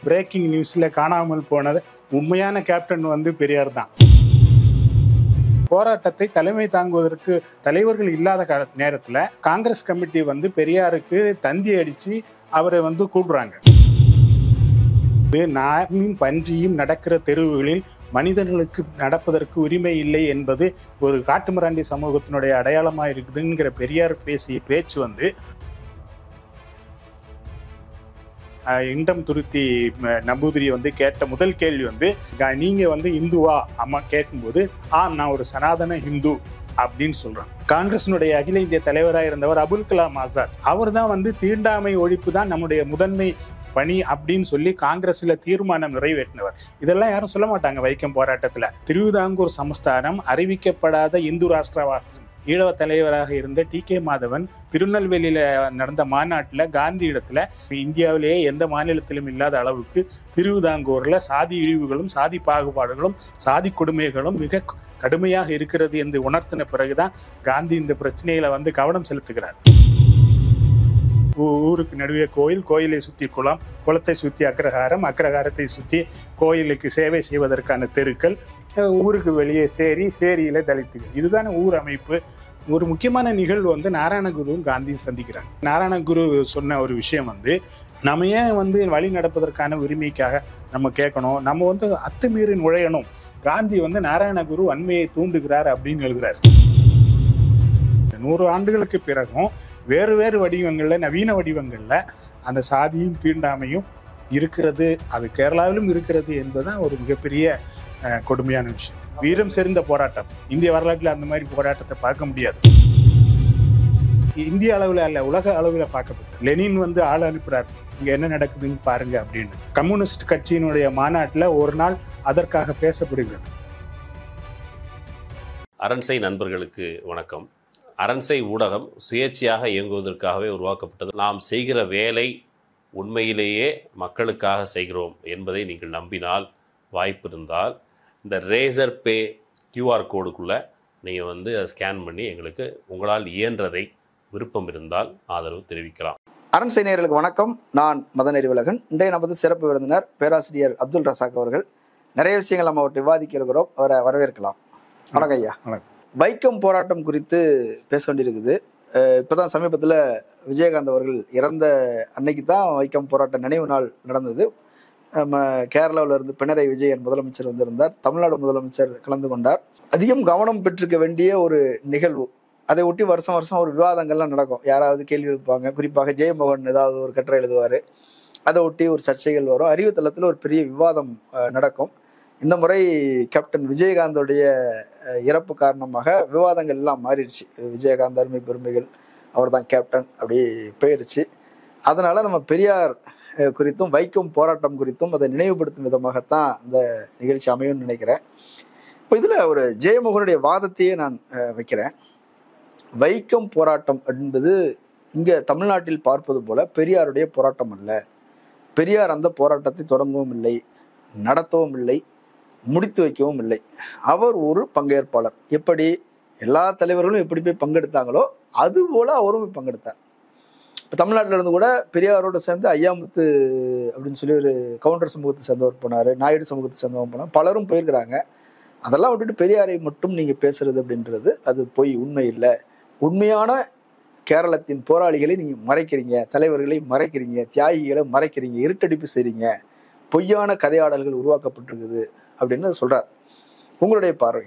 Braking நியூஸ்ல காணாமல் போனது உண்மையான கேப்டன் வந்து பெரியார் தான். போராட்டத்தை தலைமை தாங்குவதற்கு தலைவர்கள் இல்லாத நேரத்துல காங்கிரஸ் கமிட்டி வந்து பெரியாருக்கு தந்தி அடிச்சு அவரை வந்து கூப்பிடுறாங்க. நாயும் பன்றியும் நடக்கிற தெருவுகளில் மனிதர்களுக்கு நடப்பதற்கு உரிமை இல்லை என்பது ஒரு காட்டுமிராண்டி சமூகத்தினுடைய அடையாளமா இருக்குதுங்கிற பெரியார் பேசிய பேச்சு வந்து இண்டம் துருத்தி நம்பூதிரி வந்து கேட்ட முதல் கேள்வி வந்து, நீங்க வந்து இந்துவா அம்மா கேட்கும்போது நான் ஒரு சனாதன இந்து அப்படின்னு சொல்றான். காங்கிரசினுடைய அகில இந்திய தலைவராக இருந்தவர் அபுல் கலாம் ஆசாத், அவர் தான் வந்து தீண்டாமை ஒழிப்பு தான் நம்முடைய முதன்மை பணி அப்படின்னு சொல்லி காங்கிரஸ்ல தீர்மானம் நிறைவேற்றினவர். இதெல்லாம் யாரும் சொல்ல மாட்டாங்க. வைக்கம் போராட்டத்துல திருவிதாங்கூர் சமஸ்தானம் அறிவிக்கப்படாத இந்து ராஷ்டிரவாக ஈழவ தலைவராக இருந்த டி.கே. மாதவன் திருநெல்வேலியில நடந்த மாநாட்டில் காந்தி இடத்துல இந்தியாவிலேயே எந்த மாநிலத்திலும் இல்லாத அளவுக்கு திருவிதாங்கூர்ல சாதி இழிவுகளும் சாதி பாகுபாடுகளும் சாதி கொடுமைகளும் மிக கடுமையாக இருக்கிறது என்று உணர்த்தின பிறகுதான் காந்தி இந்த பிரச்சனைகளை வந்து கவனம் செலுத்துகிறார். ஊருக்கு நடுவே கோயில், கோயிலை சுற்றி குளம், குளத்தை சுற்றி அக்ரஹாரம், அக்ரஹாரத்தை சுற்றி கோயிலுக்கு சேவை செய்வதற்கான தெருக்கள், ஊருக்கு வெளியே சேரி, சேரியில தலித்துகள். இதுதானே ஊர் அமைப்பு. ஒரு முக்கியமான நிகழ்வு வந்து நாராயணகுருவும் காந்தியும் சந்திக்கிறாங்க. நாராயணகுரு சொன்ன ஒரு விஷயம் வந்து, நம்ம ஏன் வந்து வழி நடப்பதற்கான உரிமைக்காக நம்ம கேட்கணும், நம்ம வந்து அத்துமீறி நுழையணும். காந்தி வந்து நாராயணகுரு வன்மையை தூண்டுகிறார் அப்படின்னு எழுதுறாரு. 100 ஆண்டுகளுக்கு பிறகும் வேறு வேறு வடிவங்கள்ல, நவீன வடிவங்கள்ல அந்த சாதியும் தீண்டாமையும் இருக்கிறது. அது கேரளாவிலும் இருக்கிறது என்பதுதான் ஒரு மிகப்பெரிய கொடுமையான விஷயம். வீரம் செறிந்த போராட்டம். இந்திய வரலாற்றில் அந்த மாதிரி போராட்டத்தை பார்க்க முடியாது. இந்திய அளவில் அல்ல, உலக அளவில் பார்க்கப்பட்ட லெனின் வந்து ஆள் அனுப்புறாரு, இங்க என்ன நடக்குதுன்னு பாருங்க அப்படின்னு. கம்யூனிஸ்ட் கட்சியினுடைய மாநாட்டில் ஒரு நாள் அதற்காக பேசப்படுகிறது. அரண்சை நண்பர்களுக்கு வணக்கம். அரண்சை ஊடகம் சுயேட்சையாக இயங்குவதற்காகவே உருவாக்கப்பட்டது. நாம் செய்கிற வேலை உண்மையிலேயே மக்களுக்காக செய்கிறோம் என்பதை நீங்கள் நம்பினால், வாய்ப்பு இருந்தால் இந்த ரேசர் பே QR கோடுக்குள்ளே நீங்கள் வந்து அதை ஸ்கேன் பண்ணி எங்களுக்கு உங்களால் இயன்றதை விருப்பம் இருந்தால் ஆதரவு தெரிவிக்கலாம். அரண்சை நேயர்களுக்கு வணக்கம். நான் மதன் அறிவழகன். இன்றைய நமது சிறப்பு விருந்தினர் பேராசிரியர் அப்துல் ரசாக் அவர்கள். நிறைய விஷயங்கள் நம்ம அவர்கிட்ட விவாதிக்க இருக்கிறோம். அவரை வரவேற்கலாம். வணக்கம் ஐயா. வைக்கம் போராட்டம் குறித்து பேச வேண்டியிருக்குது. இப்போதான் சமீபத்தில் விஜயகாந்த் அவர்கள் இறந்த அன்னைக்கு தான் வைக்கம் போராட்ட நினைவு நாள் நடந்தது. நம்ம கேரளாவில் இருந்து பினராயி விஜயன் முதலமைச்சர் வந்திருந்தார். தமிழ்நாடு முதலமைச்சர் கலந்து கொண்டார். அதிகம் கவனம் பெற்றிருக்க வேண்டிய ஒரு நிகழ்வு. அதை ஒட்டி வருஷம் வருஷம் ஒரு விவாதங்கள்லாம் நடக்கும். யாராவது கேள்வி எழுப்பாங்க. குறிப்பாக ஜெயமோகன் ஏதாவது ஒரு கட்டுரை எழுதுவார். அதை ஒட்டி ஒரு சர்ச்சைகள் வரும். அறிவுத்தளத்தில் ஒரு பெரிய விவாதம் நடக்கும். இந்த முறை கேப்டன் விஜயகாந்தோடைய இறப்பு காரணமாக விவாதங்கள் எல்லாம் மாறிடுச்சு. விஜயகாந்த் அருமை பெருமைகள், அவர் தான் கேப்டன் அப்படி போயிருச்சு. அதனால நம்ம பெரியார் குறித்தும் வைக்கம் போராட்டம் குறித்தும் அதை நினைவுபடுத்தும் விதமாகத்தான் இந்த நிகழ்ச்சி அமையும்னு நினைக்கிறேன். இப்போ இதில் ஒரு ஜெயமோகனுடைய வாதத்தையே நான் வைக்கிறேன். வைக்கம் போராட்டம் என்பது இங்கே தமிழ்நாட்டில் பார்ப்பது போல பெரியாருடைய போராட்டம் அல்ல. பெரியார் அந்த போராட்டத்தை தொடங்கவும் இல்லை, நடத்தவும் இல்லை, முடித்து வைக்கவும் இல்லை. அவர் ஒரு பங்கேற்பாளர். எப்படி எல்லா தலைவர்களும் எப்படி போய் பங்கெடுத்தாங்களோ அது போல அவரும் போய் பங்கெடுத்தார். இப்போ தமிழ்நாட்டில் இருந்து கூட பெரியாரோட சேர்ந்து ஐயாமுத்து அப்படின்னு சொல்லி ஒரு கவுண்டர் சமூகத்தை சேர்ந்தவர் போனார், நாயுடு சமூகத்தை சேர்ந்தவர் போனார், பலரும் போயிருக்கிறாங்க. அதெல்லாம் விட்டுட்டு பெரியாரை மட்டும் நீங்கள் பேசுறது அப்படின்றது அது பொய், உண்மை இல்லை. உண்மையான கேரளத்தின் போராளிகளை நீங்கள் மறைக்கிறீங்க, தலைவர்களை மறைக்கிறீங்க, தியாகிகளை மறைக்கிறீங்க, இருட்டடிப்பு செய்றீங்க, பொய்யான கதையாடல்கள் உருவாக்கப்பட்டிருக்குது அப்படின்னு சொல்றார். உங்களுடைய பார்வை?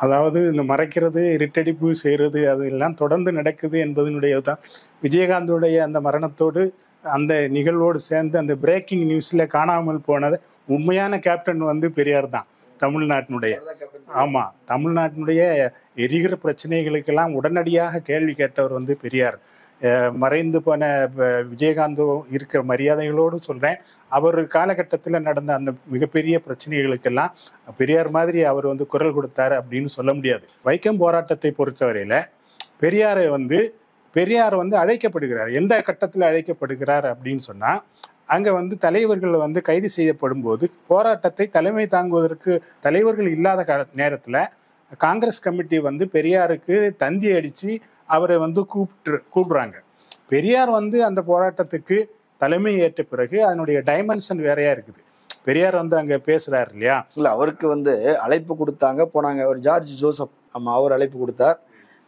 அதாவது இந்த மறைக்கிறது, இருட்டடிப்பு செய்யறது அதெல்லாம் தொடர்ந்து நடக்குது என்பதனுடையதுதான். விஜயகாந்தோடைய அந்த மரணத்தோடு அந்த நிகழ்வோடு சேர்ந்து அந்த பிரேக்கிங் நியூஸ்ல காணாமல் போனது உண்மையான கேப்டன் வந்து பெரியார் தான். தமிழ்நாட்டினுடைய தமிழ்நாட்டினுடைய எரிகிற பிரச்சனைகளுக்கெல்லாம் உடனடியாக கேள்வி கேட்டவர் வந்து பெரியார். மறைந்து போன விஜயகாந்தோ இருக்கிற மரியாதைகளோடு சொல்றேன், அவர் காலகட்டத்தில் நடந்த அந்த மிகப்பெரிய பிரச்சனைகளுக்கெல்லாம் பெரியார் மாதிரி அவர் வந்து குரல் கொடுத்தாரு அப்படின்னு சொல்ல முடியாது. வைக்கம் போராட்டத்தை பொறுத்தவரையில பெரியார் வந்து அழைக்கப்படுகிறார். எந்த கட்டத்தில் அழைக்கப்படுகிறார் அப்படின்னு சொன்னா, அங்க வந்து தலைவர்கள் வந்து கைது செய்யப்படும் போது போராட்டத்தை தலைமை தாங்குவதற்கு தலைவர்கள் இல்லாத நேரத்துல காங்கிரஸ் கமிட்டி வந்து பெரியாருக்கு தந்தி அடிச்சு அவரை வந்து கூப்பிடுறாங்க. பெரியார் வந்து அந்த போராட்டத்துக்கு தலைமை ஏற்ற பிறகு அதனுடைய டைமென்ஷன் வேறையா இருக்குது. பெரியார் வந்து அங்க பேசுறாரு இல்லையா? இல்ல, அவருக்கு வந்து அழைப்பு கொடுத்தாங்க, போனாங்க. ஒரு ஜார்ஜ் ஜோசப், ஆமா, அவர் அழைப்பு கொடுத்தார்.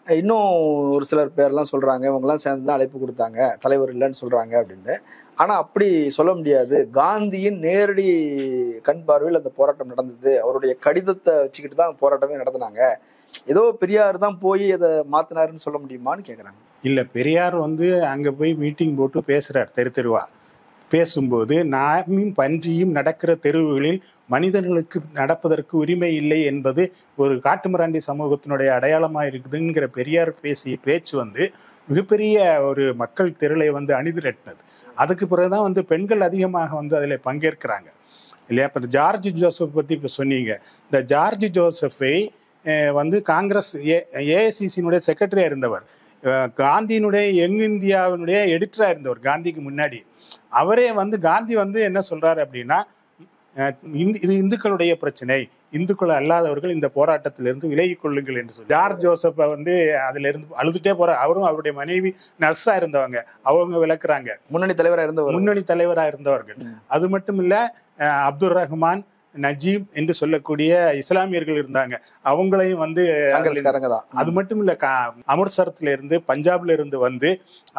இன்னும் ஒரு சிலர் பேர்லாம் சொல்றாங்க, இவங்கெல்லாம் சேர்ந்து தான் அழைப்பு கொடுத்தாங்க, தலைவர் இல்லைன்னு சொல்றாங்க அப்படின்னு. ஆனா அப்படி சொல்ல முடியாது. காந்தியின் நேரடி கண் பார்வையில் அந்த போராட்டம் நடந்தது. அவருடைய கடிதத்தை வச்சுக்கிட்டு தான் போராட்டமே நடத்தினாங்க. ஏதோ பெரியார் தான் போய் அதை மாத்தினாருன்னு சொல்ல முடியுமான்னு கேக்குறாங்க. இல்ல, பெரியார் வந்து அங்க போய் மீட்டிங் போட்டு பேசுறார் தெருவா. பேசும்போது நாமும் பன்றியும் நடக்கிற தெருவுகளில் மனிதர்களுக்கு நடப்பதற்கு உரிமை இல்லை என்பது ஒரு காட்டுமிராண்டி சமூகத்தினுடைய அடையாளமா இருக்குதுங்கிற பெரியார் பேசிய பேச்சு வந்து மிகப்பெரிய ஒரு மக்கள் திரளை வந்து அணிதிரட்டினது. அதுக்கு பிறகுதான் வந்து பெண்கள் அதிகமாக வந்து அதில் பங்கேற்கிறாங்க இல்லையா? இப்போ ஜார்ஜ் ஜோசப் பத்தி இப்ப சொன்னீங்க. இந்த ஜார்ஜ் ஜோசப்பை வந்து காங்கிரஸ் ஏஐசிசியினுடைய செக்ரட்டரியா இருந்தவர், காந்தியினுடைய யங் இந்தியாவினுடைய எடிட்டரா இருந்தவர் காந்திக்கு முன்னாடி. அவரே வந்து காந்தி வந்து என்ன சொல்றாரு அப்படின்னா, இது இந்துக்களுடைய பிரச்சனை, இந்துக்கள் அல்லாதவர்கள் இந்த போராட்டத்திலிருந்து விலகிக் கொள்ளுங்கள் என்று சொல்லி ஜார்ஜ் ஜோசப்பை வந்து அதுல இருந்து அழுதுட்டே போறார். அவரும் அவருடைய மனைவி நர்ஸா இருந்தவங்க, அவங்க விளக்குறாங்க. முன்னணி தலைவராக இருந்தவர்கள். அது மட்டும் இல்ல, அப்துல் ரஹ்மான், நஜீப் என்று சொல்லக்கூடிய இஸ்லாமியர்கள் இருந்தாங்க, அவங்களையும் வந்து. அது மட்டும் இல்ல, அமிர்தசரத்துல இருந்து பஞ்சாப்ல இருந்து வந்து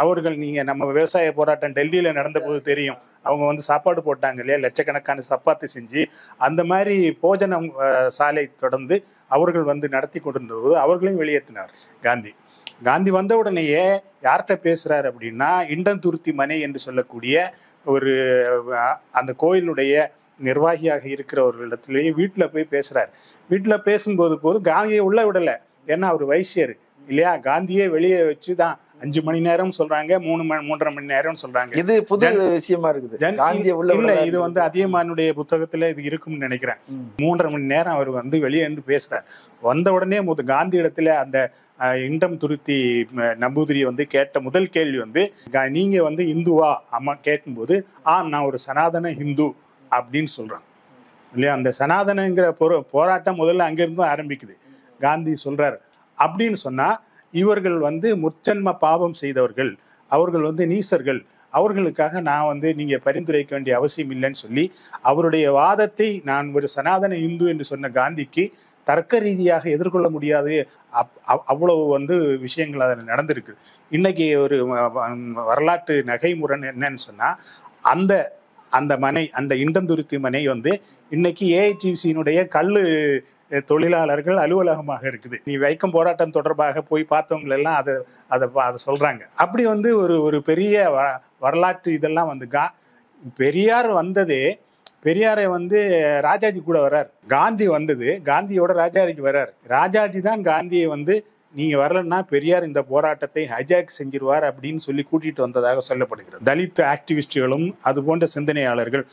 அவர்கள், நீங்க நம்ம விவசாய போராட்டம் டெல்லியில நடந்த போது தெரியும், அவங்க வந்து சாப்பாடு போட்டாங்க இல்லையா, லட்சக்கணக்கான சப்பாத்தி செஞ்சு. அந்த மாதிரி போஜனம் சாலை தொடர்ந்து அவர்கள் வந்து நடத்தி கொண்டிருந்த போது அவர்களையும் வெளியேற்றினார் காந்தி. காந்தி வந்த உடனேயே யார்கிட்ட பேசுறாரு அப்படின்னா, இண்டந்துருத்தி மனை என்று சொல்லக்கூடிய ஒரு அந்த கோயிலுடைய நிர்வாகியாக இருக்கிற ஒரு இடத்துலயே வீட்டுல போய் பேசுறாரு. வீட்டுல பேசும்போது காந்தியை உள்ள விடல, ஏன்னா அவர் வைசியர் இல்லையா? காந்தியே வெளியே வச்சுதான் 5 மணி நேரம் சொல்றாங்க, 3.5 மணி நேரம் சொல்றாங்க. இது புது விஷயமா இருக்குது. இல்ல, இது வந்து அதியமானுடைய புத்தகத்துல இது இருக்கும்னு நினைக்கிறேன். 3.5 மணி நேரம் அவர் வந்து வெளியே இருந்து பேசுறாரு. வந்த உடனே காந்தி இடத்துல அந்த இண்டம் துருத்தி நம்பூதிரி வந்து கேட்ட முதல் கேள்வி வந்து, நீங்க வந்து இந்துவா அம்மா கேட்கும்போது, நான் ஒரு சனாதன ஹிந்து அப்படின்னு சொல்றான் இல்லையா? அந்த சனாதனங்கிற போராட்டம் முதல்ல அங்கிருந்து ஆரம்பிக்குது. காந்தி சொல்றாரு அப்படின்னு சொன்னா, இவர்கள் வந்து முற்ஜன்ம பாவம் செய்தவர்கள், அவர்கள் வந்து நீசர்கள், அவர்களுக்காக நான் வந்து நீங்க பரிந்துரைக்க வேண்டிய அவசியம் இல்லைன்னு சொல்லி அவருடைய வாதத்தை நான் ஒரு சனாதன இந்து என்று சொன்ன காந்திக்கு தர்க்க ரீதியாக எதிர்கொள்ள முடியாது. அவ்வளவு வந்து விஷயங்கள் அதில் நடந்திருக்கு. இன்னைக்கு ஒரு வரலாற்று நகைமுரண் என்னன்னு சொன்னா, அந்த மனை, அந்த இண்டந்துருத்தி மனை வந்து இன்னைக்கு ஏஐடிசியினுடைய கல்லு தொழிலாளர்கள் அலுவலகமாக இருக்குது. நீ வைக்கம் போராட்டம் தொடர்பாக போய் பார்த்தவங்க எல்லாம் அதை சொல்றாங்க. அப்படி வந்து ஒரு பெரிய வரலாற்று இதெல்லாம் வந்து பெரியார் வந்ததே, பெரியாரை வந்து ராஜாஜி கூட வர்றார். காந்தி வந்தது காந்தியோட ராஜாஜிக்கு வர்றார். ராஜாஜி தான் காந்தியை வந்து, நீங்க வரலன்னா பெரியார் இந்த போராட்டத்தை ஹைஜாக் செஞ்சிருவார் அப்படின்னு சொல்லி கூட்டிட்டு வந்ததாக சொல்லப்படுகிறது. தலித் ஆக்டிவிஸ்டுகளும் அது போன்ற சிந்தனையாளர்கள்,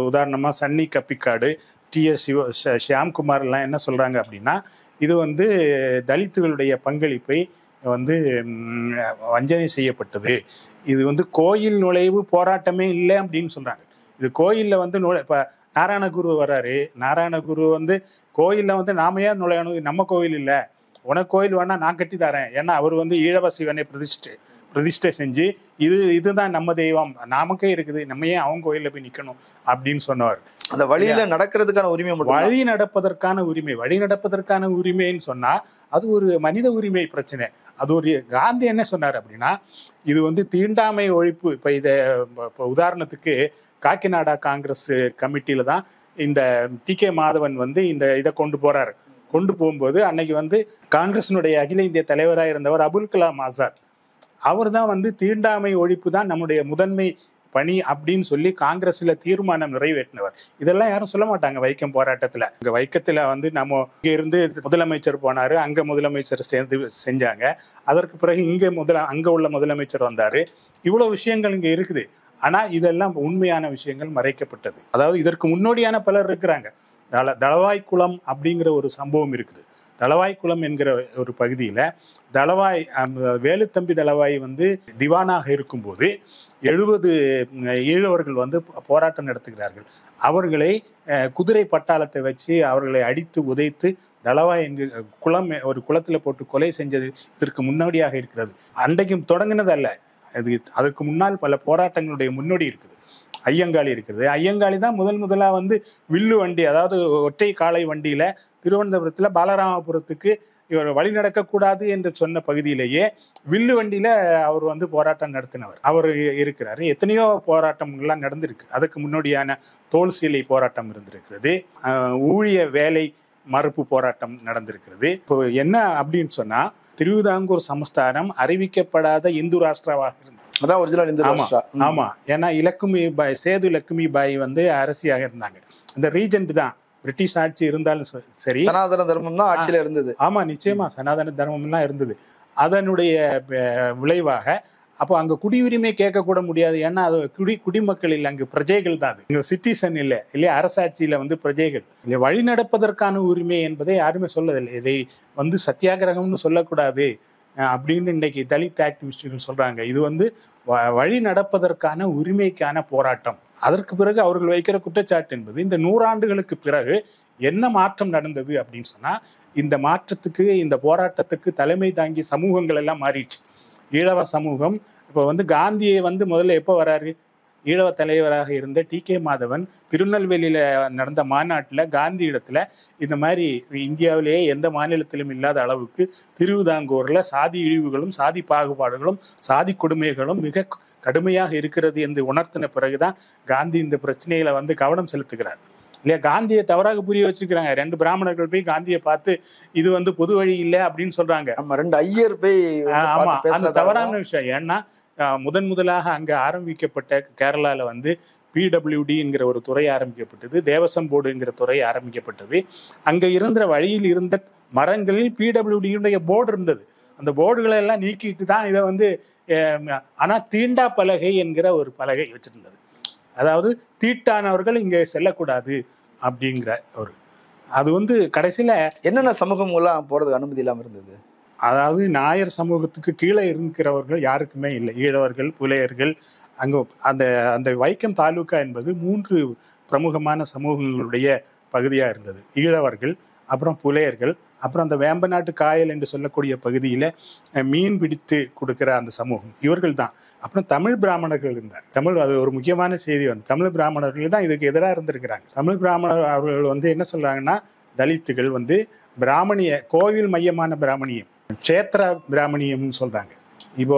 உதாரணமா சன்னி கப்பிக்காடு, TS ஷியாம்குமார் எல்லாம் என்ன சொல்றாங்க அப்படின்னா, இது வந்து தலித்துகளுடைய பங்களிப்பை வந்து வஞ்சனை செய்யப்பட்டது, இது வந்து கோயில் நுழைவு போராட்டமே இல்லை அப்படின்னு சொல்றாங்க. இது கோயில்ல வந்து இப்ப நாராயணகுரு வர்றாரு, நாராயணகுரு வந்து கோயில்ல வந்து நாம ஏன் நுழையணும், நம்ம கோயில் இல்லை, உனக்கு கோயில் வேணா நான் கட்டி தரேன், ஏன்னா அவர் வந்து ஈழவ சிவனை பிரதிஷ்டை செஞ்சு இதுதான் நம்ம தெய்வம், நமக்கே இருக்குது, நம்ம ஏன் அவங்க கோயில்ல போய் நிக்கணும் அப்படின்னு சொன்னவர். அந்த வழியில நடக்கிறதுக்கான உரிமை, வழி நடப்பதற்கான உரிமைன்னு சொன்னா அது ஒரு மனித உரிமை பிரச்சனை. அது ஒரு காந்தி என்ன சொன்னார் அப்படின்னா, இது வந்து தீண்டாமை ஒழிப்பு. இப்ப உதாரணத்துக்கு காக்கிநாடா காங்கிரஸ் கமிட்டியில தான் இந்த TK மாதவன் வந்து இந்த இதை கொண்டு போகும்போது அன்னைக்கு வந்து காங்கிரசினுடைய அகில இந்திய தலைவராக இருந்தவர் அபுல் கலாம் ஆசாத், அவர் தான் வந்து தீண்டாமை ஒழிப்பு தான் நம்முடைய முதன்மை பணி அப்படின்னு சொல்லி காங்கிரஸ்ல தீர்மானம் நிறைவேற்றினவர். இதெல்லாம் யாரும் சொல்ல மாட்டாங்க வைக்கம் போராட்டத்துல. இங்க வைக்கத்துல வந்து நம்ம இங்க இருந்து முதலமைச்சர் போனாரு, அங்க முதலமைச்சர் சேர்ந்து செஞ்சாங்க. அதற்கு பிறகு அங்க உள்ள முதலமைச்சர் வந்தாரு. இவ்வளவு விஷயங்கள் இங்க இருக்குது. ஆனா இதெல்லாம் உண்மையான விஷயங்கள் மறைக்கப்பட்டது. அதாவது இதற்கு முன்னோடியான பலர் இருக்கிறாங்க. தளவாய்க்குளம் அப்படிங்கிற ஒரு சம்பவம் இருக்குது. தளவாய்க்குளம் என்கிற ஒரு பகுதியில வேலுத்தம்பி தளவாய் வந்து திவானாக இருக்கும்போது 70 ஈழவர்கள் வந்து போராட்டம் நடத்துகிறார்கள். அவர்களை குதிரை பட்டாளத்தை வச்சு அவர்களை அடித்து உதைத்து தளவாய் ஒரு குளத்துல போட்டு கொலை செஞ்சது இதற்கு முன்னோடியாக இருக்கிறது. அன்றைக்கும் தொடங்கினது அல்ல, அதற்கு முன்னால் பல போராட்டங்களுடைய முன்னோடி இருக்குது. ஐயங்காளி இருக்கிறது. ஐயங்காளி தான் முதலா வந்து வில்லு வண்டி, அதாவது ஒற்றை காலை வண்டியில திருவனந்தபுரத்துல பாலராமபுரத்துக்கு இவர் வழி நடக்கக்கூடாது என்று சொன்ன பகுதியிலேயே வில்லு வண்டியில அவர் வந்து போராட்டம் நடத்தினவர். அவர் இருக்கிறாரு. எத்தனையோ போராட்டங்கள்லாம் நடந்திருக்கு. அதுக்கு முன்னோடியான தோல் சீலை போராட்டம் இருந்திருக்கிறது. ஊழிய வேலை மறுப்பு போராட்டம் நடந்திருக்கிறது. இப்போ என்ன அப்படின்னு சொன்னா, திருவிதாங்கூர் சமஸ்தானம் அறிவிக்கப்படாத இந்து ராஷ்டிராவாக இருந்தது. அதான் ஒரிஜினல் இந்து ராஷ்டிரா. ஆமா, ஏன்னா சேது லட்சுமி பாய் வந்து அரசியாக இருந்தாங்க. இந்த ரீஜென்ட் தான் பிரிட்டிஷ் ஆட்சி இருந்தாலும் சரி, சனாதன தர்மம் தான் ஆட்சியில இருந்தது. ஆமா, நிச்சயமா சனாதன தர்மம்லாம் இருந்தது. அதனுடைய விளைவாக அப்போ அங்க குடியுரிமை கேட்க கூட முடியாது. ஏன்னா அது குடிமக்கள் இல்லை, அங்கு பிரஜைகள் தான். அது இங்க சிட்டிசன் இல்லை இல்லையா, அரசாட்சியில வந்து பிரஜைகள் இல்லை. வழி நடப்பதற்கான உரிமை என்பதை யாருமே சொல்லதில்லை. இதை வந்து சத்தியாகிரகம்னு சொல்லக்கூடாது அப்படின்னு இன்னைக்கு தலித் ஆக்டிவிஸ்டுகள் சொல்றாங்க. இது வந்து வழி நடப்பதற்கான உரிமைக்கான போராட்டம். அதற்கு பிறகு அவர்கள் வைக்கிற குற்றச்சாட்டு என்பது, இந்த 100 ஆண்டுகளுக்கு பிறகு என்ன மாற்றம் நடந்தது அப்படின்னு சொன்னா, இந்த மாற்றத்துக்கு, இந்த போராட்டத்துக்கு தலைமை தாங்கி சமூகங்கள் எல்லாம் மாறிடுச்சு. ஈழவ சமூகம் இப்போ வந்து காந்தியை வந்து முதல்ல எப்போ வராரு, ஈழவ தலைவராக இருந்த TK மாதவன் திருநெல்வேலியில நடந்த மாநாட்டில் காந்தி இடத்துல இந்த மாதிரி இந்தியாவிலேயே எந்த மாநிலத்திலும் இல்லாத அளவுக்கு திருவிதாங்கூர்ல சாதி இழிவுகளும் சாதி பாகுபாடுகளும் சாதி கொடுமைகளும் மிக கடுமையாக இருக்கிறது என்று உணர்த்தின பிறகுதான் காந்தி இந்த பிரச்சனையில வந்து கவனம் செலுத்துகிறார் இல்லையா. காந்தியை தவறாக புரிய வச்சிருக்கிறாங்க. 2 பிராமணர்கள் போய் காந்தியை பார்த்து இது வந்து பொது வழி இல்லை அப்படின்னு சொல்றாங்க. 2 ஐயர் போய் ஆமா, அந்த தவறான விஷயம். ஏன்னா முதலாக அங்க ஆரம்பிக்கப்பட்ட கேரளால வந்து PWD என்கிற ஒரு துறை ஆரம்பிக்கப்பட்டது, தேவசம் போர்டுங்கிற துறை ஆரம்பிக்கப்பட்டது. அங்க இருந்த வழியில் இருந்த மரங்களில் PWD போர்டு இருந்தது. அந்த போர்டுகளை எல்லாம் நீக்கிட்டு தான் இதை வந்து, ஆனா தீண்டா பலகை என்கிற ஒரு பலகை வச்சிருந்தது. அதாவது தீட்டானவர்கள் இங்க செல்லக்கூடாது அப்படிங்கிற ஒரு, அது வந்து கடைசியில என்னென்ன சமூகங்கள்லாம் போறதுக்கு அனுமதி இல்லாம இருந்தது. அதாவது நாயர் சமூகத்துக்கு கீழே இருக்கிறவர்கள் யாருக்குமே இல்லை. ஈழவர்கள், புலையர்கள், அங்க அந்த அந்த வைக்கம் தாலுகா என்பது 3 பிரமுகமான சமூகங்களுடைய பகுதியா இருந்தது. ஈழவர்கள், அப்புறம் புலையர்கள், அப்புறம் அந்த வேம்பநாட்டு காயல் என்று சொல்லக்கூடிய பகுதியில மீன் பிடித்து கொடுக்கிற அந்த சமூகம், இவர்கள் தான். அப்புறம் தமிழ் பிராமணர்கள் இருந்தார். அது ஒரு முக்கியமான செய்தி வந்து, தமிழ் பிராமணர்கள் தான் இதுக்கு எதிராக இருந்திருக்கிறாங்க. தமிழ் பிராமணர் அவர்கள் வந்து என்ன சொல்றாங்கன்னா, தலித்துகள் வந்து பிராமணிய கோவில் மையமான பிராமணியம், க்ஷேத்திர பிராமணியம்னு சொல்றாங்க. இப்போ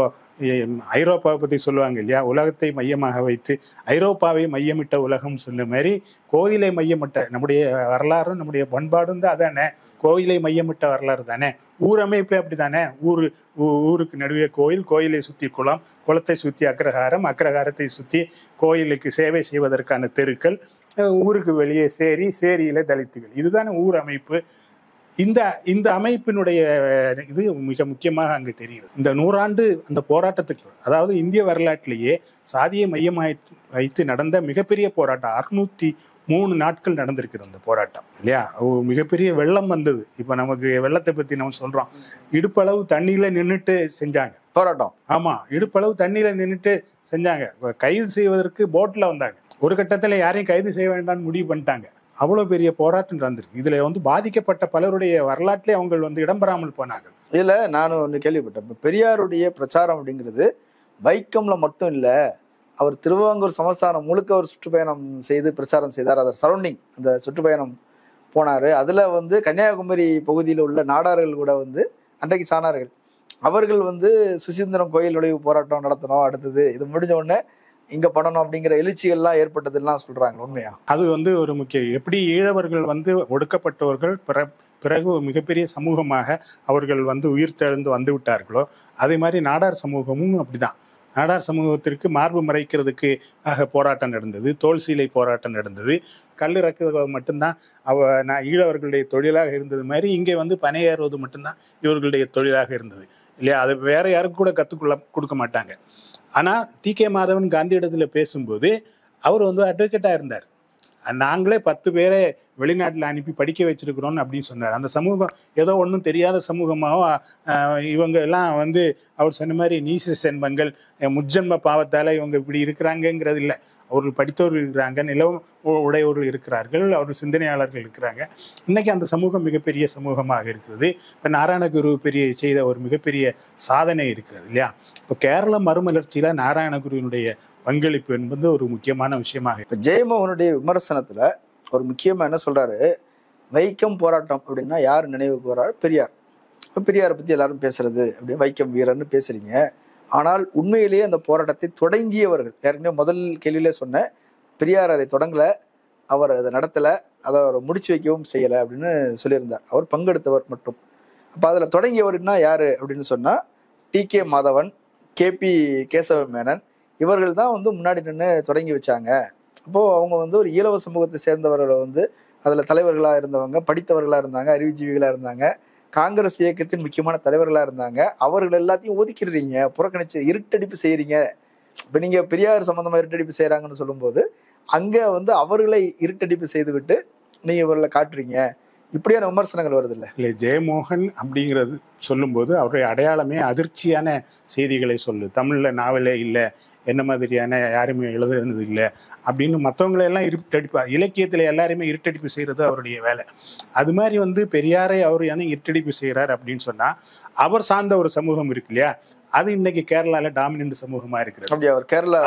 ஐரோப்பாவை பத்தி சொல்லுவாங்க இல்லையா, உலகத்தை மையமாக வைத்து ஐரோப்பாவை மையமிட்ட உலகம் சொன்ன மாதிரி கோயிலை மையமிட்ட நம்முடைய வரலாறும் நம்முடைய பண்பாடும் தான் அதானே. கோயிலை மையமிட்ட வரலாறு தானே. ஊரமைப்பு அப்படி தானே. ஊருக்கு நடுவே கோயில், கோயிலை சுற்றி குளம், குளத்தை சுற்றி அக்ரஹாரம், அக்ரஹாரத்தை சுற்றி கோயிலுக்கு சேவை செய்வதற்கான தெருக்கள், ஊருக்கு வெளியே சேரி, சேரியில தலித்துகள். இதுதானே ஊர் அமைப்பு. இந்த அமைப்பினுடைய இது மிக முக்கியமாக அங்கு தெரியுது. இந்த 100 ஆண்டு அந்த போராட்டத்துக்கு, அதாவது இந்திய வரலாற்றிலேயே சாதியை மையமாய் வைத்து நடந்த மிகப்பெரிய போராட்டம். 603 நாட்கள் நடந்திருக்குது அந்த போராட்டம் இல்லையா. மிகப்பெரிய வெள்ளம் வந்தது. இப்ப நமக்கு வெள்ளத்தை பத்தி நம்ம சொல்றோம். இடுப்பளவு தண்ணியில நின்றுட்டு செஞ்சாங்க போராட்டம். ஆமா, இடுப்பளவு தண்ணியில நின்றுட்டு செஞ்சாங்க. கைது செய்வதற்கு போட்ல வந்தாங்க. ஒரு கட்டத்துல யாரையும் கைது செய்ய வேண்டாம்னு முடிவு பண்ணிட்டாங்க. அவ்வளவு பெரிய போராட்டம் நடந்திருக்கு. இதுல வந்து பாதிக்கப்பட்ட பலருடைய வரலாற்றிலே அவங்க வந்து இடம்பெறாமல் போனாங்க. இதுல நான் ஒண்ணு கேள்விப்பட்டேன். பெரியாருடைய பிரச்சாரம் அப்படிங்கிறது வைக்கம்ல மட்டும் இல்ல, அவர் திருவாங்கூர் சமஸ்தானம் முழுக்க ஒரு சுற்றுப்பயணம் செய்து பிரச்சாரம் செய்தார். அதர் சரௌண்டிங் அந்த சுற்றுப்பயணம் போனாரு. அதுல வந்து கன்னியாகுமரி பகுதியில் உள்ள நாடார்கள் கூட வந்து அன்றைக்கு சாணார்கள் அவர்கள் வந்து சுசீந்திரம் கோயில் நுழைவு போராட்டம் நடத்தணும், அடுத்தது இது முடிஞ்ச உடனே இங்க பண்ணணும் அப்படிங்கிற எழுச்சிகள்லாம் ஏற்பட்டதுலாம் சொல்றாங்க. உண்மையா? அது வந்து ஒரு முக்கியம். எப்படி ஈழவர்கள் வந்து ஒடுக்கப்பட்டவர்கள் பிறகு மிகப்பெரிய சமூகமாக அவர்கள் வந்து உயிர் தெழுந்து வந்து விட்டார்களோ, அதே மாதிரி நாடார் சமூகமும் அப்படிதான். நாடார் சமூகத்திற்கு மார்பு மறைக்கிறதுக்கு போராட்டம் நடந்தது, தோல் சீலை போராட்டம் நடந்தது. கல்லிறக்குவது மட்டும்தான் ஈழவர்களுடைய தொழிலாக இருந்தது மாதிரி இங்கே வந்து பனையேறுவது மட்டும்தான் இவர்களுடைய தொழிலாக இருந்தது இல்லையா. அது வேற யாருக்கு கூட கொடுக்க மாட்டாங்க. ஆனா TK மாதவன் காந்தி இடத்துல பேசும்போது அவர் வந்து அட்வொகேட்டா இருந்தார். நாங்களே 10 பேரை வெளிநாட்டுல அனுப்பி படிக்க வச்சிருக்கிறோம் அப்படின்னு சொன்னார். அந்த சமூகம் ஏதோ ஒன்றும் தெரியாத சமூகமாகவும் இவங்க எல்லாம் வந்து அவர் சொன்ன மாதிரி நீச சென்மங்கள் முஜ்ஜன்ம பாவத்தால இவங்க இப்படி இருக்கிறாங்கிறது இல்லை. அவர்கள் படித்தவர்கள் இருக்கிறாங்க, நிலம் உடையவர்கள் இருக்கிறார்கள், அவர்கள் சிந்தனையாளர்கள் இருக்கிறாங்க. இன்னைக்கு அந்த சமூகம் மிகப்பெரிய சமூகமாக இருக்கிறது. இப்போ நாராயணகுரு செய்த ஒரு மிகப்பெரிய சாதனை இருக்கிறது இல்லையா? இப்போ கேரள மறுமலர்ச்சியில நாராயணகுருவினுடைய பங்களிப்பு என்பது ஒரு முக்கியமான விஷயமாக. இப்போ ஜெயமோகனுடைய விமர்சனத்துல ஒரு முக்கியமா என்ன சொல்றாரு, வைக்கம் போராட்டம் அப்படின்னா யார் நினைவுக்கு வர்றாரு? பெரியார். இப்போ பெரியாரை பத்தி எல்லாரும் பேசுறது அப்படின்னு வைக்கம் வீரர்னு பேசுறீங்க. ஆனால் உண்மையிலேயே அந்த போராட்டத்தை தொடங்கியவர்கள், ஏற்கனவே முதல் கேள்வியிலே சொன்ன, பெரியார் அதை தொடங்கல, அவர் அதை நடத்தல, அதை அவர் முடிச்சு வைக்கவும் செய்யலை அப்படின்னு சொல்லியிருந்தார். அவர் பங்கெடுத்தவர் மட்டும். அப்போ அதில் தொடங்கியவர்னா யாரு அப்படின்னு சொன்னா டி.கே. மாதவன், கே.பி. கேசவ மேனன், இவர்கள் தான் வந்து முன்னாடி நின்று தொடங்கி வச்சாங்க. அப்போ அவங்க வந்து ஒரு ஈழவ சமூகத்தை சேர்ந்தவர்களை வந்து அதில் தலைவர்களாக இருந்தவங்க, படித்தவர்களாக இருந்தாங்க, அறிவுஜீவிகளாக இருந்தாங்க, காங்கிரஸ் இயக்கத்தின் முக்கியமான தலைவர்களாக இருந்தாங்க. அவர்கள் எல்லாத்தையும் ஒதுக்கிடுறீங்க, புறக்கணிச்சு இருட்டடிப்பு செய்யறீங்க. இப்போ நீங்க பெரியார் சம்பந்தமா இருட்டடிப்பு செய்யறாங்கன்னு சொல்லும்போது அங்க வந்து அவர்களை இருட்டடிப்பு செய்துவிட்டு நீங்க இவர்களை காட்டுறீங்க, இப்படியான விமர்சனங்கள் வருது இல்லை? ஜெயமோகன் அப்படிங்கிறது சொல்லும்போது அவருடைய அடையாளமே அதிர்ச்சியான செய்திகளை சொல்லு. தமிழ்ல நாவலே இல்லை, என்ன மாதிரியான யாருமே எழுதுறது இல்லை அப்படின்னு மற்றவங்களெல்லாம் இருட்டடிப்பு, இலக்கியத்துல எல்லாருமே இருட்டடிப்பு செய்யறது அவருடைய வேலை. அது மாதிரி வந்து பெரியாரை அவர் இருட்டடிப்பு செய்யறாரு அப்படின்னு சொன்னா அவர் சார்ந்த ஒரு சமூகம் இருக்கு இல்லையா, அது இன்னைக்கு கேரளால டாமினன்ட் சமூகமா இருக்கிறது. அப்படி அவர் கேரளா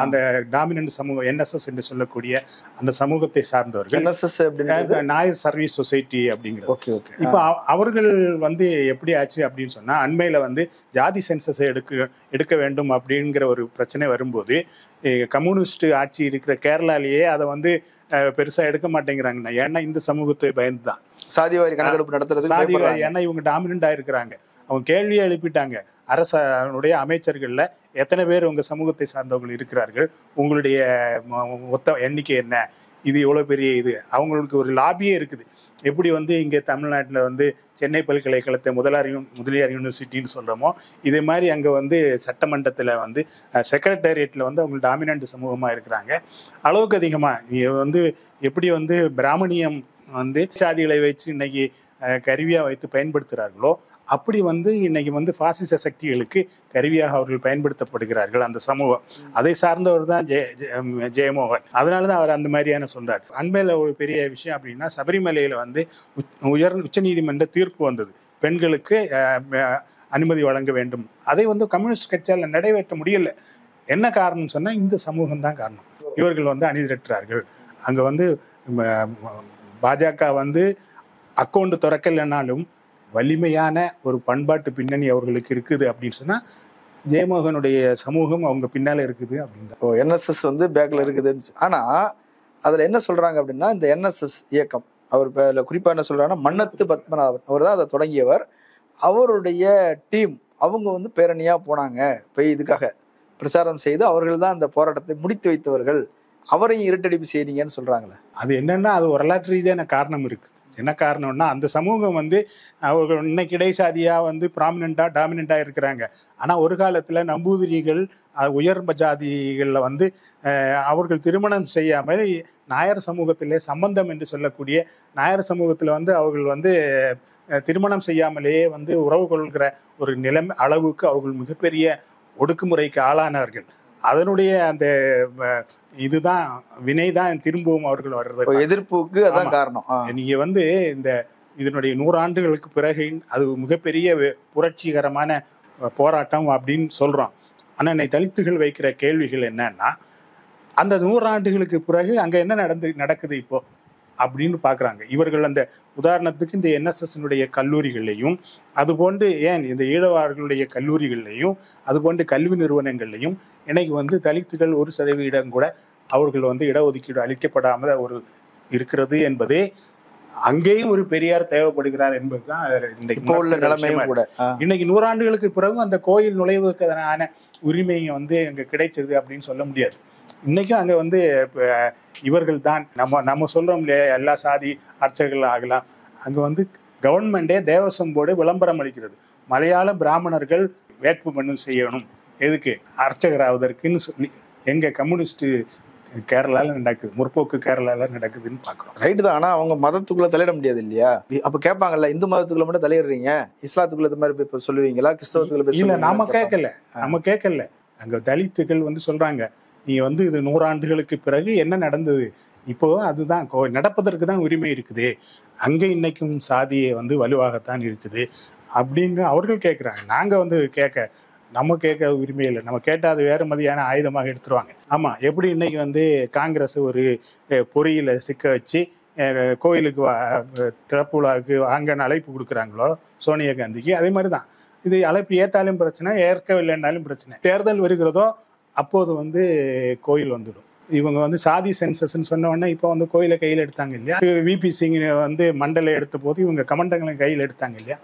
அந்த டாமினன்ட் சமூகம் NSS என்று சொல்லக்கூடிய அந்த சமூகத்தை சார்ந்தவர்கள், நாயர் சர்வீஸ் சொசைட்டி அப்படிங்கிறது. இப்ப அவர்கள் வந்து எப்படி ஆச்சு அப்படின்னு சொன்னா, அண்மையில வந்து ஜாதி சென்சஸை எடுக்க வேண்டும் அப்படிங்கிற ஒரு பிரச்சனை வரும்போது கம்யூனிஸ்ட் ஆட்சி இருக்கிற கேரளாலேயே அதை வந்து பெருசா எடுக்க மாட்டேங்கிறாங்கன்னா, ஏன்னா இந்த சமூகத்தை பயந்துதான் சாதிவாரி கணக்கெடுப்பு நடத்துறது. ஏன்னா இவங்க டாமினன்ட் ஆயிருக்கிறாங்க. அவங்க கேள்வியை எழுப்பிட்டாங்க, அரசனுடைய அமைச்சர்கள்ல எத்தனை பேர் உங்க சமூகத்தை சார்ந்தவர்கள் இருக்கிறார்கள், உங்களுடைய மொத்த எண்ணிக்கை என்ன, இது எவ்வளவு பெரிய இது. அவங்களுக்கு ஒரு லாபியே இருக்குது. எப்படி வந்து இங்கே தமிழ்நாட்டில் வந்து சென்னை பல்கலைக்கழகத்தை முதலியார் யூனிவர்சிட்டின்னு சொல்கிறோமோ, இதே மாதிரி அங்கே வந்து சட்டமன்றத்தில் வந்து செக்ரட்டேரியட்டில் வந்து அவங்க டாமினன்ட் சமூகமாக இருக்கிறாங்க. அளவுக்கு அதிகமாக வந்து எப்படி வந்து பிராமணியம் வந்து சாதிகளை வச்சு இன்னைக்கு கருவியாக வைத்து பயன்படுத்துகிறார்களோ, அப்படி வந்து இன்னைக்கு வந்து பாசிச சக்திகளுக்கு கருவியாக அவர்கள் பயன்படுத்தப்படுகிறார்கள் அந்த சமூகம். அதை சார்ந்தவர் தான் ஜெயமோகன். அதனாலதான் அவர் அந்த மாதிரியான சொல்றாரு. அண்மையில ஒரு பெரிய விஷயம் அப்படின்னா, சபரிமலையில வந்து உச்ச நீதிமன்ற தீர்ப்பு வந்தது, பெண்களுக்கு அனுமதி வழங்க வேண்டும். அதை வந்து கம்யூனிஸ்ட் கட்சியால நிறைவேற்ற முடியல. என்ன காரணம் சொன்னா, இந்த சமூகம் தான் காரணம். இவர்கள் வந்து அணிதிரட்டுறார்கள். அங்க வந்து பாஜக வந்து அக்கௌண்ட் திறக்கலைன்னாலும் வலிமையான ஒரு பண்பாட்டு பின்னணி அவர்களுக்கு இருக்குது அப்படின்னு சொன்னா, ஜெயமோகனுடைய சமூகம் அவங்க பின்னால இருக்குது அப்படின்னு. NSS வந்து பேக்ல இருக்குதுன்னு. ஆனா அதுல என்ன சொல்றாங்க அப்படின்னா, இந்த NSS இயக்கம் அவர் குறிப்பா என்ன சொல்றாங்கன்னா, மன்னத்து பத்மநாபன் அவர் தான் அதை தொடங்கியவர். அவருடைய டீம் அவங்க வந்து பேரணியா போனாங்க, போய் இதுக்காக பிரச்சாரம் செய்து அவர்கள் தான் அந்த போராட்டத்தை முடித்து வைத்தவர்கள், அவரையும் இருட்டடிப்பு செய்றீங்கன்னு சொல்றாங்களே. அது என்னன்னா, அது வரலாற்று ரீதியான காரணம் இருக்குது. என்ன காரணம்னா, அந்த சமூகம் வந்து அவர்கள் இன்னைக்கு இடைசாதியா வந்து டாமினண்டா இருக்கிறாங்க. ஆனா ஒரு காலத்துல நம்பூதிரிகள் உயர் ஜாதிகள்ல வந்து அவர்கள் திருமணம் செய்யாமல் நாயர் சமூகத்திலே சம்பந்தம் என்று சொல்லக்கூடிய நாயர் சமூகத்துல வந்து அவர்கள் வந்து திருமணம் செய்யாமலேயே வந்து உறவு கொள்கிற ஒரு நிலைமை அளவுக்கு அவர்கள் மிகப்பெரிய ஒடுக்குமுறைக்கு ஆளானார்கள். அதனுடைய அந்த இதுதான் வினைதான் திரும்பவும் அவர்கள் வர்றது, எதிர்ப்புக்கு அதான் காரணம். நீங்க வந்து இதனுடைய 100 ஆண்டுகளுக்கு பிறகு அது மிகப்பெரிய புரட்சிகரமான போராட்டம் அப்படின்னு சொல்றோம். ஆனா இன்னைக்கு தலித்துகள் வைக்கிற கேள்விகள் என்னன்னா, அந்த 100 ஆண்டுகளுக்கு பிறகு அங்க என்ன நடக்குது இப்போ அப்படின்னு பாக்குறாங்க. இவர்கள் அந்த உதாரணத்துக்கு இந்த NSS கல்லூரிகள்லையும், அதுபோன்று ஏன் இந்த ஈழவார்களுடைய கல்லூரிகள்லையும், அதுபோன்று கல்வி நிறுவனங்கள்லையும் இன்னைக்கு வந்து தலித்துகள் 1% கூட அவர்கள் வந்து இடஒதுக்கீடு அளிக்கப்படாமல் ஒரு இருக்கிறது என்பதே அங்கேயும் ஒரு பெரியார் தேவைப்படுகிறார் என்பதுதான் இப்போ உள்ள நிலைமையும் கூட. இன்னைக்கு 100 ஆண்டுகளுக்கு பிறகு அந்த கோயில் நுழைவுக்கான உரிமையை வந்து அங்க கிடைச்சது அப்படின்னு சொல்ல முடியாது. இன்னைக்கும் அங்க வந்து இவர்கள் தான் நம்ம சொல்றோம் இல்லையா, எல்லா சாதி அர்ச்சகர்கள் ஆகலாம். அங்க வந்து கவர்மெண்டே தேவசம் போர்டு விளம்பரம் அளிக்கிறது, மலையாள பிராமணர்கள் வேட்பு மனு செய்யணும் எதுக்கு, அர்ச்சகர் ஆவதற்குன்னு சொல்லி. எங்க கம்யூனிஸ்ட் கேரளால நடக்குது, முற்போக்கு கேரளால நடக்குதுன்னு பாக்குறோம். ரைட்டு தான். ஆனா அவங்க மதத்துக்குள்ள தலையிட முடியாது இல்லையா? அப்ப கேட்பாங்கல்ல, இந்து மதத்துக்குள்ள மட்டும் தலையிடுறீங்க, இஸ்லாத்துக்குள்ள இந்த மாதிரி போய் சொல்லுவீங்களா, கிறிஸ்தவத்துக்குள்ள? இல்ல, நம்ம கேட்கல. அங்க தலித்துகள் வந்து சொல்றாங்க, நீ வந்து இது 100 ஆண்டுகளுக்கு பிறகு என்ன நடந்தது, இப்போ அதுதான் நடப்பதற்கு தான் உரிமை இருக்குது, அங்கே இன்னைக்கும் சாதியை வந்து வலுவாகத்தான் இருக்குது அப்படின்னு அவர்கள் கேட்குறாங்க. நாங்கள் வந்து நம்ம கேட்க உரிமை இல்லை. நம்ம கேட்டால் அது வேறு மாதிரியான ஆயுதமாக எடுத்துருவாங்க. ஆமாம், எப்படி இன்னைக்கு வந்து காங்கிரஸ் ஒரு பொறியில சிக்க வச்சு கோயிலுக்கு திறப்பு விழாவுக்கு வாங்கன்னு அழைப்பு கொடுக்குறாங்களோ சோனியா காந்திக்கு, அதே மாதிரி தான் இது அழைப்பு ஏற்றாலும் பிரச்சனை, ஏற்கவில்லைன்னாலும் பிரச்சனை. தேர்தல் வருகிறதோ அப்போது வந்து கோயில் வந்துடும். இவங்க வந்து சாதி சென்சஸ்ன்னு சொன்ன உடனே இப்போ வந்து கோயிலை கையில் எடுத்தாங்க இல்லையா, விபி சிங் வந்து மண்டலை எடுத்த போது இவங்க கமண்டங்களை கையில் எடுத்தாங்க இல்லையா,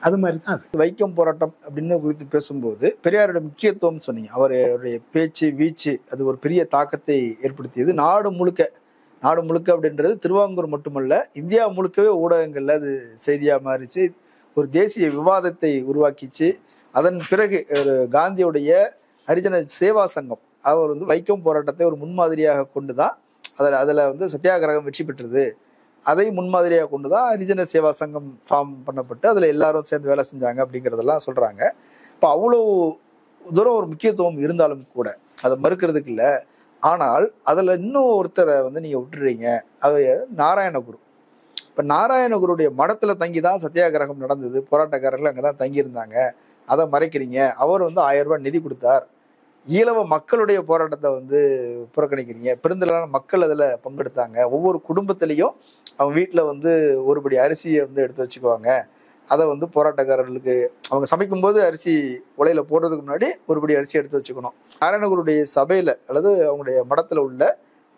அது மாதிரி தான் அது. வைக்கம் போராட்டம் அப்படின்னு குறித்து பேசும்போது பெரியாரோட முக்கியத்துவம் சொன்னீங்க. அவருடைய பேச்சு வீச்சு அது ஒரு பெரிய தாக்கத்தை ஏற்படுத்தியது. நாடு முழுக்க அப்படின்றது திருவாங்கூர் மட்டுமல்ல, இந்தியா முழுக்கவே ஊடகங்கள்ல அது செய்தியா மாறிச்சு, ஒரு தேசிய விவாதத்தை உருவாக்கிச்சு. அதன் பிறகு ஒரு காந்தியுடைய ஹரிஜன சேவா சங்கம் அவர் வந்து வைக்கம் போராட்டத்தை ஒரு முன்மாதிரியாக கொண்டுதான் அதில் வந்து சத்தியாகிரகம் வெற்றி பெற்றது. அதை முன்மாதிரியாக கொண்டுதான் ஹரிஜன சேவா சங்கம் ஃபார்ம் பண்ணப்பட்டு அதில் எல்லாரும் சேர்ந்து வேலை செஞ்சாங்க அப்படிங்கிறதெல்லாம் சொல்றாங்க. இப்போ அவ்வளோ தூரம் ஒரு முக்கியத்துவம் இருந்தாலும் கூட அதை மறுக்கிறதுக்கு இல்லை. ஆனால் அதில் இன்னும் ஒருத்தரை வந்து நீங்கள் விட்டுறீங்க, அது நாராயணகுரு. இப்போ நாராயணகுருடைய மடத்துல தங்கி தான் சத்தியாகிரகம் நடந்தது, போராட்டக்காரர்கள் அங்கே தான் தங்கியிருந்தாங்க, அதை மறைக்கிறீங்க. அவர் வந்து 1000 ரூபாய் நிதி கொடுத்தார். ஈழவ மக்களுடைய போராட்டத்தை வந்து புறக்கணிக்கிறீங்க. பெருந்திரளான மக்கள் அதில் பங்கெடுத்தாங்க. ஒவ்வொரு குடும்பத்திலையும் அவங்க வீட்டில் வந்து ஒருபடி அரிசியை வந்து எடுத்து வச்சுக்குவாங்க. அதை வந்து போராட்டக்காரர்களுக்கு அவங்க சமைக்கும்போது அரிசி உலையில போடுறதுக்கு முன்னாடி ஒருபடி அரிசி எடுத்து வச்சுக்கணும். நாராயணகுருடைய சபையில அல்லது அவங்களுடைய மடத்துல உள்ள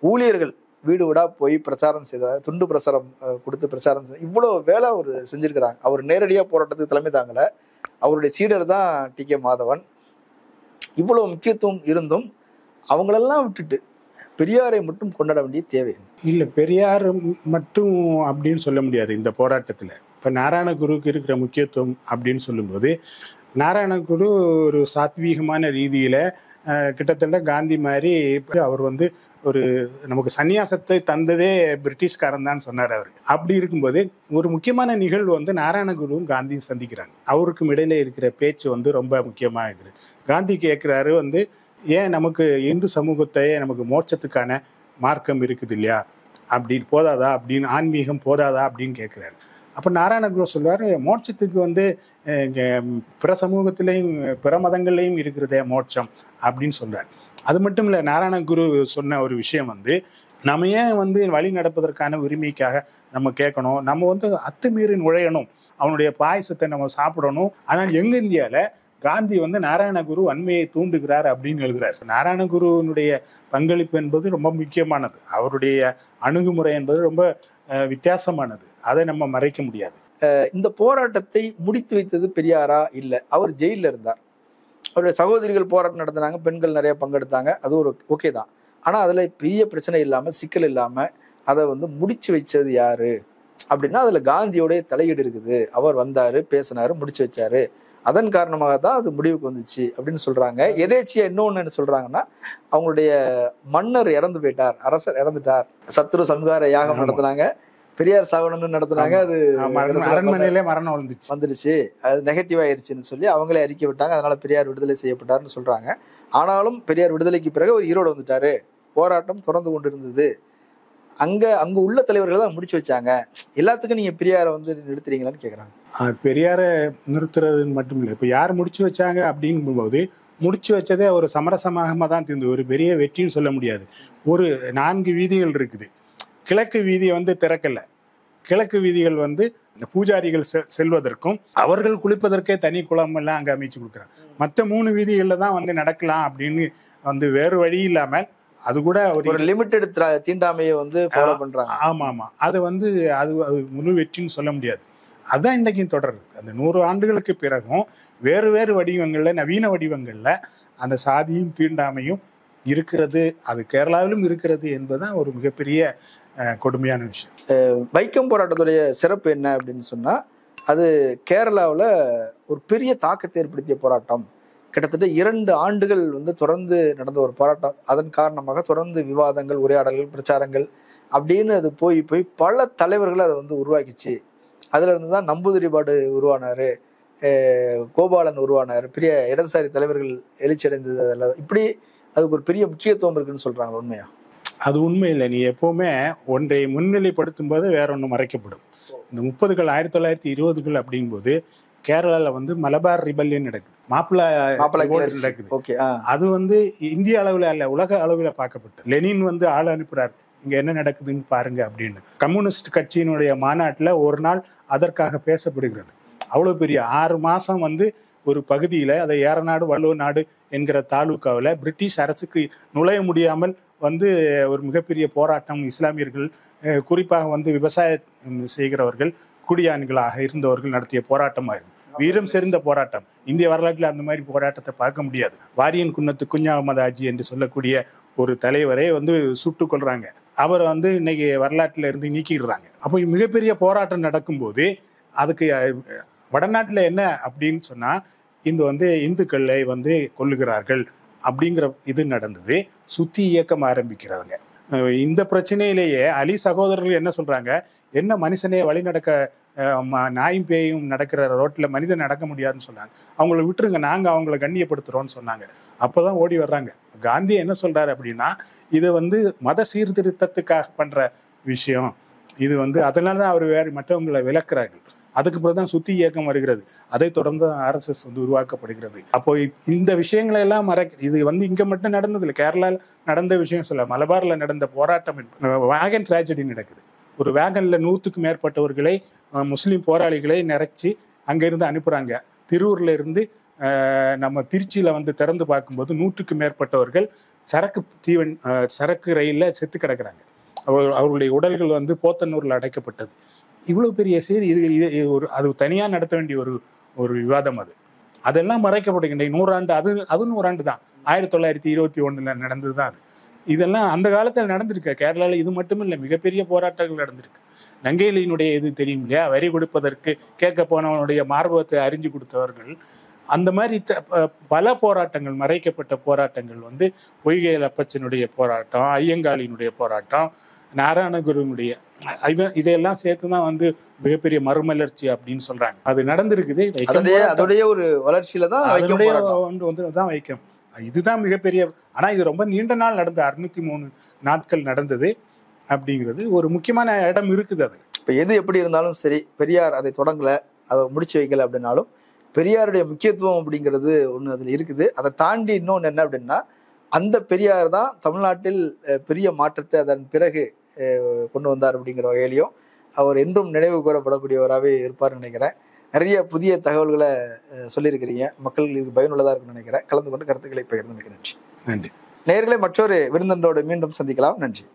ஊழியர்கள் வீடு வீடா போய் பிரச்சாரம் செய்த, துண்டு பிரசாரம் கொடுத்து பிரச்சாரம் செய்த, இவ்வளோ வேலை அவர் செஞ்சிருக்கிறாங்க. அவர் நேரடியாக போராட்டத்துக்கு தலைமை தாங்கல, அவருடைய சீடர் தான் டி.கே. மாதவன். இவ்வளவு முக்கியத்துவம் இருந்தும் அவங்களெல்லாம் விட்டுட்டு பெரியாரை மட்டும் கொண்டாட வேண்டிய தேவை இல்லை. பெரியார் மட்டும் அப்படின்னு சொல்ல முடியாது இந்த போராட்டத்தில். இப்போ நாராயணகுருக்கு இருக்கிற முக்கியத்துவம் அப்படின்னு சொல்லும்போது, நாராயணகுரு ஒரு சாத்வீகமான ரீதியில் கிட்டத்தட்ட காந்தி மாதிரி அவர் வந்து ஒரு நமக்கு சன்னியாசத்தை தந்ததே பிரிட்டிஷ்காரன் தான் சொன்னார் அவர். அப்படி இருக்கும்போது ஒரு முக்கியமான நிகழ்வு வந்து நாராயணகுருவும் காந்தியும் சந்திக்கிறாங்க. அவருக்கும் இடையில இருக்கிற பேச்சு வந்து ரொம்ப முக்கியமாக இருக்குது. காந்தி கேட்குறாரு வந்து, ஏன் நமக்கு இந்து சமூகத்தையே நமக்கு மோட்சத்துக்கான மார்க்கம் இருக்குது இல்லையா, அப்படின்னு போதாதா, அப்படின்னு ஆன்மீகம் போதாதா அப்படின்னு கேட்குறாரு. அப்போ நாராயணகுரு சொல்வார், மோட்சத்துக்கு வந்து பிற சமூகத்திலையும் பிற மதங்கள்லையும் இருக்கிறதே மோட்சம் அப்படின்னு சொல்றார். அது மட்டும் இல்லை, நாராயணகுரு சொன்ன ஒரு விஷயம் வந்து, நம்ம ஏன் வந்து வழி நடப்பதற்கான உரிமைக்காக நம்ம கேட்கணும், நம்ம வந்து அத்துமீறி நுழையணும், அவனுடைய பாயசத்தை நம்ம சாப்பிடணும். ஆனால் எங்க இந்தியாவில் காந்தி வந்து நாராயணகுரு வன்மையை தூண்டுகிறார் அப்படின்னு எழுதுறார். நாராயணகுருனுடைய பங்களிப்பு என்பது ரொம்ப முக்கியமானது, அவருடைய அணுகுமுறை என்பது ரொம்ப வித்தியாசமானது, அதை நம்ம மறைக்க முடியாது. இந்த போராட்டத்தை முடித்து வைத்தது பெரியாரா? இல்லை, அவர் ஜெயிலில் இருந்தார். அவருடைய சகோதரிகள் போராட்டம் நடத்தினாங்க, பெண்கள் நிறைய பங்கெடுத்தாங்க, அது ஒரு ஓகே தான். ஆனால் அதில் பெரிய பிரச்சனை இல்லாமல், சிக்கல் இல்லாமல் அதை வந்து முடிச்சு வச்சது யாரு அப்படின்னா அதில் காந்தியோடைய தலையீடு இருக்குது. அவர் வந்தாரு, பேசினாரு, முடிச்சு வச்சாரு, அதன் காரணமாக தான் அது முடிவுக்கு வந்துச்சு அப்படின்னு சொல்றாங்க. எதேச்சியா இன்னொன்னு என்ன சொல்றாங்கன்னா, அவங்களுடைய மன்னர் இறந்து போயிட்டார், அரசர் இறந்துட்டார், சத்ரு சம்ஹார யாகம் நடத்தினாங்க, பெரியார் சாகணும்னு நடத்தினாங்க, அது அரண்மனையிலே மரணம் வந்துருச்சு, அது நெகட்டிவ் ஆயிருச்சுன்னு சொல்லி அவங்களே அறிக்கை விட்டாங்க. அதனால பெரியார் விடுதலை செய்யப்பட்டாருன்னு சொல்றாங்க. ஆனாலும் பெரியார் விடுதலைக்கு பிறகு ஒரு ஈரோடு வந்துட்டாரு, போராட்டம் தொடர்ந்து கொண்டு இருந்தது. அங்க உள்ள தலைவர்கள் தான் முடிச்சு வச்சாங்க. எல்லாத்துக்கும் நீங்க பெரியாரை வந்து நிறுத்துறீங்களான்னு கேக்குறாங்க. பெரியாரை நிறுத்துறதுன்னு மட்டும் இல்லை, இப்போ யார் முடிச்சு வச்சாங்க அப்படிங்கும் போது முடிச்சு வச்சதே ஒரு சமரசமாக தான் தீர்ந்து, ஒரு பெரிய வெற்றின்னு சொல்ல முடியாது. ஒரு 4 வீதிகள் இருக்குது. கிழக்கு வீதியை வந்து திறக்கல. கிழக்கு வீதிகள் வந்து பூஜாரிகள் செல்வதற்கும் அவர்கள் குளிப்பதற்கே தனி குளம் எல்லாம் அங்கே அமைச்சு கொடுக்குறாங்க. மற்ற 3 வீதிகளில் தான் வந்து நடக்கலாம் அப்படின்னு வந்து வேறு வழி இல்லாமல் அது கூட ஒரு லிமிட்டெட் தீண்டாமையை வந்து ஃபாலோ பண்றாங்க. ஆமா ஆமா, அது வந்து அது முழு வெற்றின்னு சொல்ல முடியாது. அதுதான் இன்றைக்கும் தொடருது. அந்த 100 ஆண்டுகளுக்கு பிறகும் வேறு வேறு வடிவங்கள்ல, நவீன வடிவங்கள்ல அந்த சாதியும் தீண்டாமையும் இருக்கிறது. அது கேரளாவிலும் இருக்கிறது என்பதுதான் ஒரு மிகப்பெரிய கொடுமையான விஷயம். வைக்கம் போராட்டத்துடைய சிறப்பு என்ன அப்படின்னு சொன்னா, அது கேரளாவில் ஒரு பெரிய தாக்கத்தை ஏற்படுத்திய போராட்டம். கிட்டத்தட்ட 2 ஆண்டுகள் வந்து தொடர்ந்து நடந்த ஒரு போராட்டம். அதன் காரணமாக தொடர்ந்து விவாதங்கள், உரையாடல்கள், பிரச்சாரங்கள் அப்படின்னு அது போய் பல தலைவர்கள் அதை வந்து உருவாக்கிச்சு. அதுல இருந்து தான் நம்பூதிரிபாடு உருவானாரு, கோபாலன் உருவானார், பெரிய இடதுசாரி தலைவர்கள் எழுச்சி அடைந்தது. அதில் இப்படி அதுக்கு ஒரு பெரிய முக்கியத்துவம் இருக்குன்னு சொல்றாங்க, உண்மையா? அது உண்மை இல்லை. நீ எப்பவுமே ஒன்றை முன்னிலைப்படுத்தும் போது வேற ஒன்று மறைக்கப்படும். இந்த 30கள் 1920கள் அப்படிங்கும்போது கேரளால வந்து மலபார் ரிபல்லியன் நடக்குது, மாப்பிள்ளை நடக்குது. அது வந்து இந்திய அளவில் அல்ல, உலக அளவில் பார்க்கப்பட்டு லெனின் வந்து ஆள் அனுப்புறாரு, இங்க என்ன நடக்குதுன்னு பாருங்க அப்படின்னு. கம்யூனிஸ்ட் கட்சியினுடைய மாநாட்டில் ஒரு நாள் அதற்காக பேசப்படுகிறது. அவ்வளவு பெரிய 6 மாசம் வந்து ஒரு பகுதியில, அதை ஏறநாடு வள்ளுவ நாடு என்கிற தாலுக்காவில் பிரிட்டிஷ் அரசுக்கு நுழைய முடியாமல் வந்து ஒரு மிகப்பெரிய போராட்டம். இஸ்லாமியர்கள், குறிப்பாக வந்து விவசாயம் செய்கிறவர்கள், குடியான்களாக இருந்தவர்கள் நடத்திய போராட்டமாக இருக்கு. வீரம் செறிந்த போராட்டம். இந்திய வரலாற்றில் அந்த மாதிரி போராட்டத்தை பார்க்க முடியாது. வாரியன் குன்னத்து குஞ்சா அகமது ஆஜி என்று சொல்லக்கூடிய ஒரு தலைவரை வந்து சுட்டுக் கொள்றாங்க. அவர் வந்து இன்னைக்கு வரலாற்றில் இருந்து நீக்கிடுறாங்க. அப்போ மிகப்பெரிய போராட்டம் நடக்கும்போது அதுக்கு வடநாட்டில் என்ன அப்படின்னு சொன்னா, இந்த வந்து இந்துக்களை வந்து கொல்லுகிறார்கள் அப்படிங்கிற இது நடந்தது. சுத்தி இயக்கம் ஆரம்பிக்கிறாங்க. இந்த பிரச்சனையிலேயே அலி சகோதரர்கள் என்ன சொல்றாங்க, என்ன மனுஷனே வழி நடக்க, நாயும் பேயும் நடக்கிற ரோட்ல மனிதன் நடக்க முடியாதுன்னு சொன்னாங்க. அவங்கள விட்டுருங்க, நாங்க அவங்கள கண்ணியப்படுத்துறோம்னு சொன்னாங்க. அப்பதான் ஓடி வர்றாங்க. காந்தி என்ன சொல்றாரு அப்படின்னா, இது வந்து மத சீர்திருத்தத்துக்காக பண்ற விஷயம், இது வந்து அதனாலதான் அவர் வேறு மற்றவங்களை விளக்குறார்கள். அதுக்கு பிறகுதான் சுத்தி இயக்கம் வருகிறது. அதை தொடர்ந்து RSS வந்து உருவாக்கப்படுகிறது. அப்போ இந்த விஷயங்களை எல்லாம் இது வந்து இங்க மட்டும் நடந்தது இல்லை, கேரளாவில் நடந்த விஷயம் சொல்ல, மலபார்ல நடந்த போராட்டம், வேகன் டிராஜடி நடக்குது. ஒரு வேகன்ல 100க்கு மேற்பட்டவர்களை, முஸ்லீம் போராளிகளை நிறைச்சி அங்கிருந்து அனுப்புறாங்க. திருவூர்ல இருந்து நம்ம திருச்சியில வந்து திறந்து பார்க்கும்போது 100க்கு மேற்பட்டவர்கள் சரக்கு ரயில்ல செத்து கிடக்குறாங்க. அவர்களுடைய உடல்கள் வந்து போத்தனூர்ல அடைக்கப்பட்டது. இவ்வளவு பெரிய செய்தி. இது ஒரு அது தனியா நடத்த வேண்டிய ஒரு விவாதம். அதெல்லாம் மறைக்கப்படுகின்ற நூறாண்டு, அது நூறாண்டு தான். 1921 நடந்ததுதான் அது. இதெல்லாம் அந்த காலத்தில் நடந்திருக்கு கேரளாவில். இது மட்டும் இல்லை, மிகப்பெரிய போராட்டங்கள் நடந்திருக்கு. நங்கையினுடைய இது தெரியும் இல்லையா, வரி கொடுப்பதற்கு கேட்க போனவனுடைய மார்பகத்தை அறிஞ்சு கொடுத்தவர்கள். அந்த மாதிரி பல போராட்டங்கள், மறைக்கப்பட்ட போராட்டங்கள் வந்து பொய்கையில் அப்பச்சனுடைய போராட்டம், ஐயங்காளியினுடைய போராட்டம், நாராயணகுருனுடைய, இதையெல்லாம் சேர்த்துதான் வந்து மிகப்பெரிய மறுமலர்ச்சி அப்படின்னு சொல்றாங்க. அது நடந்திருக்குது. அதோடைய ஒரு வளர்ச்சியில தான் வைக்கம். இதுதான் மிகப்பெரிய. ஆனா இது ரொம்ப நீண்ட நாள் நடந்தது, 603 நாட்கள் நடந்தது அப்படிங்கிறது ஒரு முக்கியமான இடம் இருக்குது. அது இப்ப எது எப்படி இருந்தாலும் சரி, பெரியார் அதை தொடங்கல, அதை முடிச்சு வைக்கல அப்படின்னாலும் பெரியாருடைய முக்கியத்துவம் அப்படிங்கிறது ஒண்ணு அதுல இருக்குது. அதை தாண்டி இன்னொன்னு என்ன அப்படின்னா, அந்த பெரியார் தான் தமிழ்நாட்டில் பெரிய மாற்றத்தை அதன் பிறகு கொண்டு வந்தார் அப்படிங்கிற வகையிலையும் அவர் என்றும் நினைவு கூறப்படக்கூடியவராகவே இருப்பார்னு நினைக்கிறேன். நிறைய புதிய தகவல்களை சொல்லியிருக்கிறீங்க. மக்கள் இது பயனுள்ளதாக இருக்குன்னு நினைக்கிறேன். கலந்து கொண்டு கருத்துக்களை பகிர்ந்து மிக நன்றி. நன்றி. நேயர்களை மற்றொரு விருந்தினரோடு மீண்டும் சந்திக்கலாம். நன்றி.